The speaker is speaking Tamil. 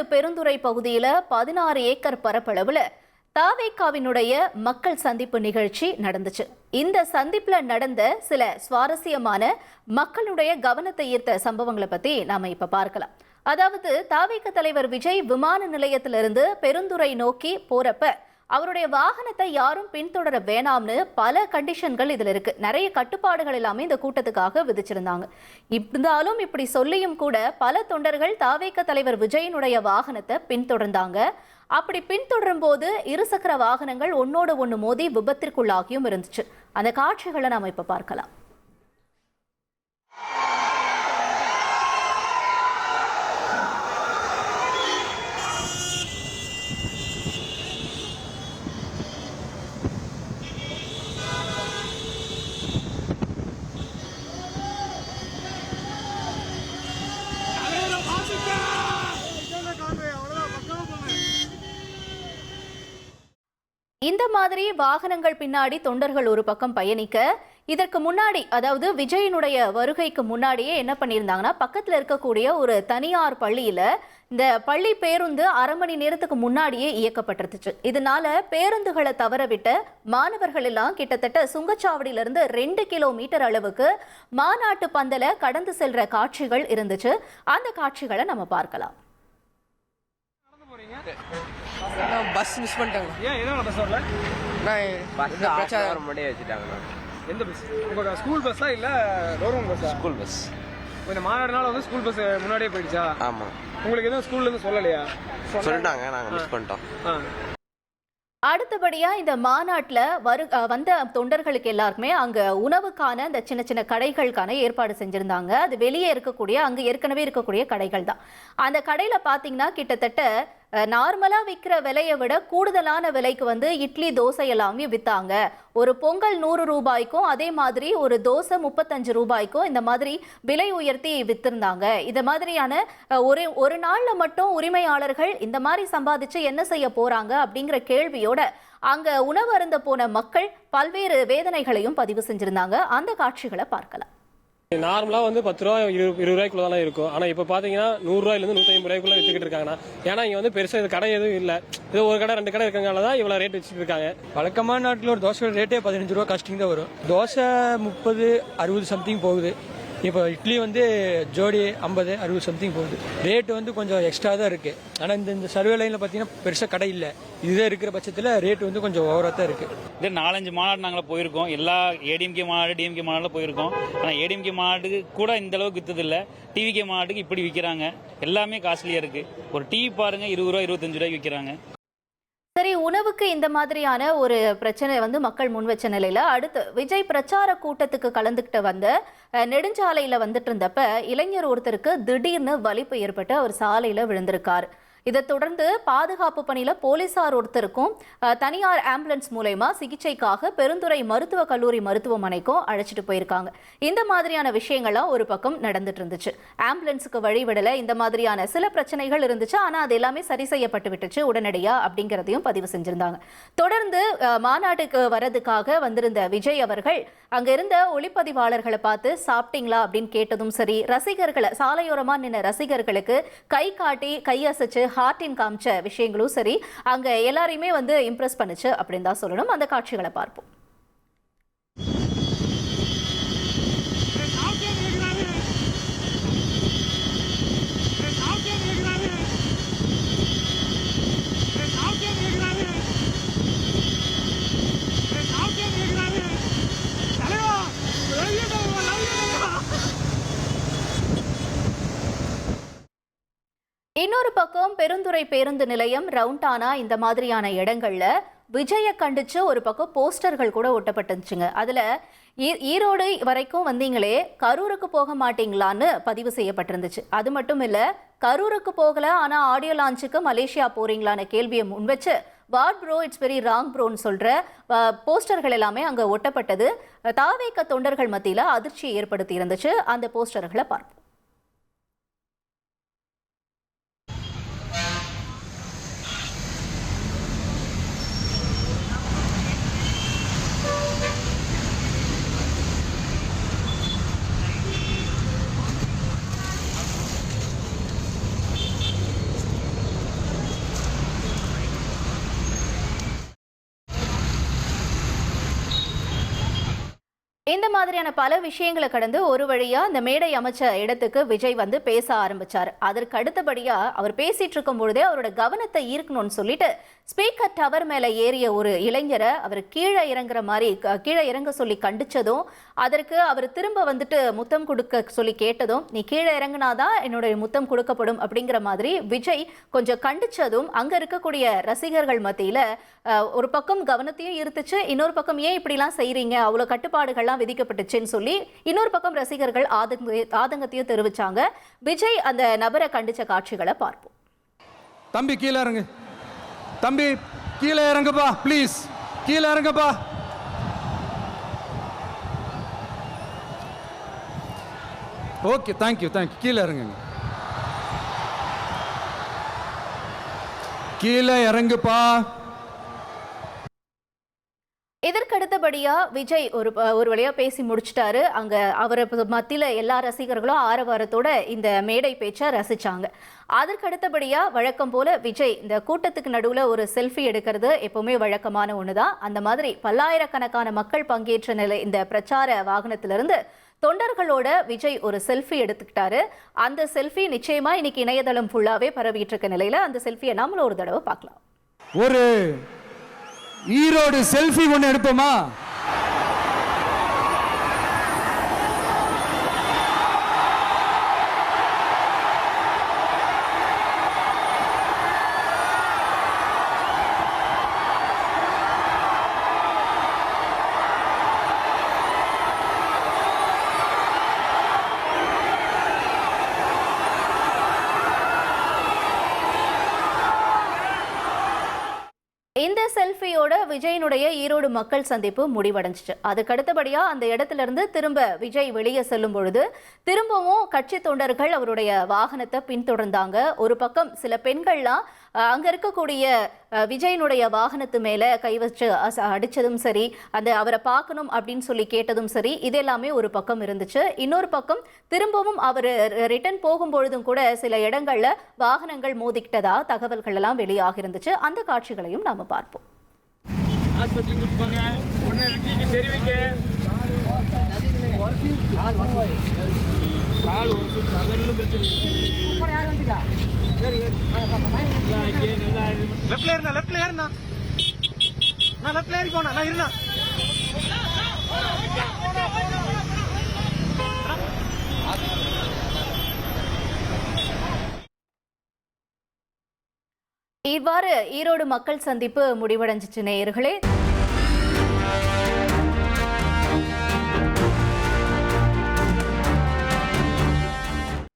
ஈரோடு பெருந்துறை பகுதியில 16 ஏக்கர் பரப்பளவுல தாவேகாவினுடைய மக்கள் சந்திப்பு நிகழ்ச்சி நடந்துச்சு. இந்த சந்திப்புல நடந்த சில சுவாரஸ்யமான மக்களுடைய கவனத்தை ஈர்த்த சம்பவங்களை பத்தி நாம இப்ப பார்க்கலாம். அதாவது தாவேக தலைவர் விஜய் விமான நிலையத்திலிருந்து பெருந்துறை நோக்கி போறப்ப அவருடைய வாகனத்தை யாரும் பின்தொடர வேணாம்னு பல கண்டிஷன்கள் இதுல இருக்கு. நிறைய கட்டுப்பாடுகள் எல்லாமே இந்த கூட்டத்துக்காக விதிச்சிருந்தாங்க. இருந்தாலும் இப்படி சொல்லியும் கூட பல தொண்டர்கள் தாவேக தலைவர் விஜயனுடைய வாகனத்தை பின்தொடர்ந்தாங்க. அப்படி பின்தொடரும் போது இருசக்கர வாகனங்கள் ஒன்னோடு ஒன்று மோதி விபத்திற்குள்ளாகியும் இருந்துச்சு. அந்த காட்சிகளை நாம இப்ப பார்க்கலாம். இந்த மாதிரி வாகனங்கள் பின்னாடி தொண்டர்கள் ஒரு பக்கம் பயணிக்க, இதற்கு முன்னாடி அதாவது விஜயனுடைய வருகைக்கு முன்னாடியே என்ன பண்ணியிருந்தாங்கன்னா, பக்கத்தில் இருக்கக்கூடிய ஒரு தனியார் பள்ளியில இந்த பள்ளி பேருந்து அரை மணி நேரத்துக்கு முன்னாடியே இயக்கப்பட்டிருந்துச்சு. இதனால பேருந்துகளை தவறவிட்ட மாணவர்கள் எல்லாம் கிட்டத்தட்ட சுங்கச்சாவடியிலிருந்து 2 கிலோமீட்டர் அளவுக்கு மாநாட்டு பந்தல கடந்து செல்ற காட்சிகள் இருந்துச்சு. அந்த காட்சிகளை நம்ம பார்க்கலாம். பஸ் மிஸ் பண்ணிட்டாங்க. ஏன் எதனால பஸ் வரல? பிரச்சாரம் முன்னாடியே வச்சுட்டாங்க. எந்த பஸ்? உங்க ஸ்கூல் பஸ்ஸா இல்ல கவர்மெண்ட் பஸ்ஸா? School bus. இந்த மாநாடுனால வந்து ஸ்கூல் பஸ் முன்னாடியே போயிடுச்சா? ஆமா. உங்களுக்கு எதுவும் ஸ்கூல்ல இருந்து சொல்லலையா? சொல்லிட்டாங்க, நாங்க மிஸ் பண்ணிட்டோம். அடுத்தபடியா இந்த மாநாட்டில் வந்த தொண்டர்களுக்கு எல்லாருக்குமே அங்க உணவுக்கான இந்த சின்ன சின்ன கடைகளுக்கான ஏற்பாடு செஞ்சிருந்தாங்க. அது வெளியே இருக்கக்கூடிய அங்க ஏற்கனவே இருக்கக்கூடிய கடைகள் தான். அந்த கடையில பாத்தீங்கன்னா கிட்டத்தட்ட நார்மலா விற்கிற விலையை விட கூடுதலான விலைக்கு வந்து இட்லி தோசை எல்லாமே வித்தாங்க. ஒரு பொங்கல் 100 ரூபாய்க்கும் அதே மாதிரி ஒரு தோசை 35 ரூபாய்க்கும் இந்த மாதிரி விலை உயர்த்தி வித்திருந்தாங்க. இந்த மாதிரியான ஒரு நாள்ல மட்டும் உரிமையாளர்கள் இந்த மாதிரி சம்பாதிச்சு என்ன செய்ய போறாங்க அப்படிங்கிற கேள்வியோட அங்க உணவு அருந்த போன மக்கள் பல்வேறு வேதனைகளையும் பதிவு செஞ்சிருந்தாங்க. அந்த காட்சிகளை பார்க்கலாம். நார்மலாக வந்து 10 ரூபா 20 ரூபாய்க்குள்ள தான் இருக்கும். ஆனால் இப்போ பார்த்தீங்கன்னா 100 ரூபாயிலேருந்து 150 ரூபாய்க்குள்ள வித்துக்கிட்டு இருக்காங்கன்னா, ஏன்னா இங்கே வந்து பெருசாக இது கடை எதுவும் இல்லை. இது ஒரு கடை 2 கடை இருக்கனால தான் இவ்வளோ ரேட் வச்சுட்டு இருக்காங்க. வழக்கமான நாட்டில் ஒரு தோசையோட ரேட்டே 15 ரூபா காஸ்டிங் தான் வரும். தோசை 30 60 சம்திங் போகுது. இப்போ இட்லி வந்து ஜோடி 50 60 சம்திங் போகுது. ரேட்டு வந்து கொஞ்சம் எக்ஸ்ட்ரா தான் இருக்குது. ஆனால் இந்த சர்வே லைனில் பார்த்தீங்கன்னா பெருசாக கடை இல்லை. இதுதான் இருக்கிற பட்சத்தில் ரேட்டு வந்து கொஞ்சம் ஓவராக தான் இருக்குது. இது 4-5 மாநாடு நாங்கள் போயிருக்கோம். எல்லா ஏடிஎம்கே மாநாடு டிஎம்கே மாநாடு போயிருக்கோம். ஆனால் ஏடிஎம்கே மாநாட்டுக்கு கூட இந்த அளவுக்கு விற்றதில்லை. டிவிகே மாநாட்டுக்கு இப்படி விற்கிறாங்க. எல்லாமே காஸ்ட்லியாக இருக்குது. ஒரு டீ பாருங்க 20 ரூபா 25 ரூபாய்க்கு விற்கிறாங்க. சரி, உணவுக்கு இந்த மாதிரியான ஒரு பிரச்சனை வந்து மக்கள் முன் வச்ச நிலையில அடுத்து விஜய் பிரச்சார கூட்டத்துக்கு கலந்துகிட்டு வந்த நெடுஞ்சாலையில வந்துட்டு இருந்தப்ப இளைஞர் ஒருத்தருக்கு திடீர்னு வலிப்பு ஏற்பட்டு அவர் சாலையில விழுந்திருக்காரு. இதை தொடர்ந்து பாதுகாப்பு பணியில போலீசார் ஒருத்தருக்கும் தனியார் ஆம்புலன்ஸ் மூலமா சிகிச்சைக்காக பெருந்துறை மருத்துவக் கல்லூரி மருத்துவமனைக்கும் அழைச்சிட்டு போயிருக்காங்க. இந்த மாதிரியான விஷயங்கள்லாம் ஒரு பக்கம் நடந்துட்டு இருந்துச்சு. ஆம்புலன்ஸுக்கு வழிவிடல, இந்த மாதிரியான சில பிரச்சனைகள் இருந்துச்சு. ஆனா அது எல்லாமே சரி செய்யப்பட்டு விட்டுச்சு உடனடியா அப்படிங்கிறதையும் பதிவு செஞ்சிருந்தாங்க. தொடர்ந்து மாநாட்டுக்கு வரதுக்காக வந்திருந்த விஜய் அவர்கள் அங்க இருந்த ஒளிப்பதிவாளர்களை பார்த்து சாப்பிட்டீங்களா அப்படின்னு கேட்டதும் சரி, ரசிகர்களை சாலையோரமா நின்ன ரசிகர்களுக்கு கை காட்டி கையசைச்சு ஹார்ட்டின் காமிச்ச விஷயங்களும் சரி, அங்க எல்லாரையுமே வந்து இம்ப்ரெஸ் பண்ணுச்சு அப்படின்னு தான் சொல்லணும். அந்த காட்சிகளை பார்ப்போம். இன்னொரு பக்கம் பெருந்துறை பேருந்து நிலையம், ரவுண்டானா இந்த மாதிரியான இடங்கள்ல விஜயை கண்டிச்சு ஒரு பக்கம் போஸ்டர்கள் கூட ஒட்டப்பட்டுச்சுங்க. அதுல ஈரோடு வரைக்கும் வந்தீங்களே, கரூருக்கு போக மாட்டீங்களான்னு பதிவு செய்யப்பட்டிருந்துச்சு. அது மட்டும் இல்ல, கரூருக்கு போகல ஆனா ஆடியோ லான்ச்சுக்கு மலேசியா போறீங்களான்னு கேள்வியை முன்வச்சு what bro it's very wrong ப்ரோன்னு சொல்ற போஸ்டர்கள் எல்லாமே அங்க ஒட்டப்பட்டது தாவேக தொண்டர்கள் மத்தியில அதிர்ச்சியை ஏற்படுத்தி இருந்துச்சு. அந்த போஸ்டர்களை பார்ப்போம். இந்த மாதிரியான பல விஷயங்களை கடந்து ஒரு வழியா இந்த மேடை அமைச்ச இடத்துக்கு விஜய் வந்து பேச ஆரம்பிச்சார். அதற்கு அடுத்தபடியா அவர் பேசிட்டு இருக்கும் பொழுதே அவரோட கவனத்தை ஈர்க்கணும்னு சொல்லிட்டு ஸ்பீக்கர் டவர் மேல ஏறிய ஒரு இளைஞரை அவர் கீழே இறங்குற மாதிரி கீழே இறங்க சொல்லி கண்டிச்சதும், அதற்கு அவர் திரும்ப வந்துட்டு முத்தம் கொடுக்க சொல்லி கேட்டதும், நீ கீழே இறங்குனாதான் என்னுடைய முத்தம் கொடுக்கப்படும் அப்படிங்கிற மாதிரி விஜய் கொஞ்சம் கண்டிச்சதும் அங்க இருக்கக்கூடிய ரசிகர்கள் மத்தியில ஒரு பக்கம் கவனத்தையும் ஈர்த்துச்சு, இன்னொரு பக்கம் ஏன் இப்படிலாம் செய்றீங்க, அவ்வளவு கட்டுப்பாடுகள்லாம் விதிக்கப்பட்டுச்சுன்னு சொல்லி இன்னொரு பக்கம் ரசிகர்கள் ஆதங்கத்தையும் தெரிவிச்சாங்க. விஜய் அந்த நபரை கண்டிச்ச காட்சிகளை பார்ப்போம். தம்பி கீழே இறங்கு, தம்பி கீழே இறங்குப்பா, ப்ளீஸ் கீழே இறங்குப்பா. ஓகே, தேங்க்யூ கீழே இறங்குங்க, கீழே இறங்குப்பா. இதற்கடுத்தபடியா விஜய் ஒரு வழியா பேசி முடிச்சிட்டாரு. அங்க அவரை மத்தியில எல்லா ரசிகர்களும் ஆரவாரத்தோட இந்த மேடை பேச்சை ரசிச்சாங்க. அதற்கடுத்தபடியா வழக்கம் போல விஜய் இந்த கூட்டத்துக்கு நடுவுல ஒரு செல்ஃபி எடுக்கிறது எப்பவுமே வழக்கமான ஒண்ணுதான். அந்த மாதிரி பல்லாயிரக்கணக்கான மக்கள் பங்கேற்ற நிலை இந்த பிரச்சார வாகனத்திலிருந்து தொண்டர்களோட விஜய் ஒரு செல்ஃபி எடுத்துக்கிட்டாரு. அந்த செல்ஃபி நிச்சயமா இன்னைக்கு இணையதளம் ஃபுல்லாவே பரவிட்டு இருக்க நிலையில அந்த செல்ஃபியை நாமளும் ஒரு தடவை பார்க்கலாம். ஒரு ஈரோடு செல்ஃபி ஒன்று எடுப்போமா? இந்த செல்ஃபியோட விஜயனுடைய ஈரோடு மக்கள் சந்திப்பு முடிவடைஞ்சிச்சு. அதுக்கடுத்தபடியா அந்த இடத்துல இருந்து திரும்ப விஜய் வெளியே செல்லும் பொழுது திரும்பவும் கட்சி தொண்டர்கள் அவருடைய வாகனத்தை பின்தொடர்ந்தாங்க. ஒரு பக்கம் சில பெண்கள்லாம் அங்க இருக்கக்கூடிய விஜயனுடைய வாகனத்து மேல கை வச்சு அடிச்சதும் சரி, அந்த அவரை பார்க்கணும் அப்படின்னு சொல்லி கேட்டதும் சரி, இது எல்லாமே ஒரு பக்கம் இருந்துச்சு. இன்னொரு பக்கம் திரும்பவும் அவர் ரிட்டர்ன் போகும்பொழுதும் கூட சில இடங்கள்ல வாகனங்கள் மோதிக்கிட்டதா தகவல்கள் எல்லாம் வெளியாக இருந்துச்சு. அந்த காட்சிகளையும் நாம பார்ப்போம். இவ்வாறு ஈரோடு மக்கள் சந்திப்பு முடிவடைஞ்சிச்சு நேயர்களே.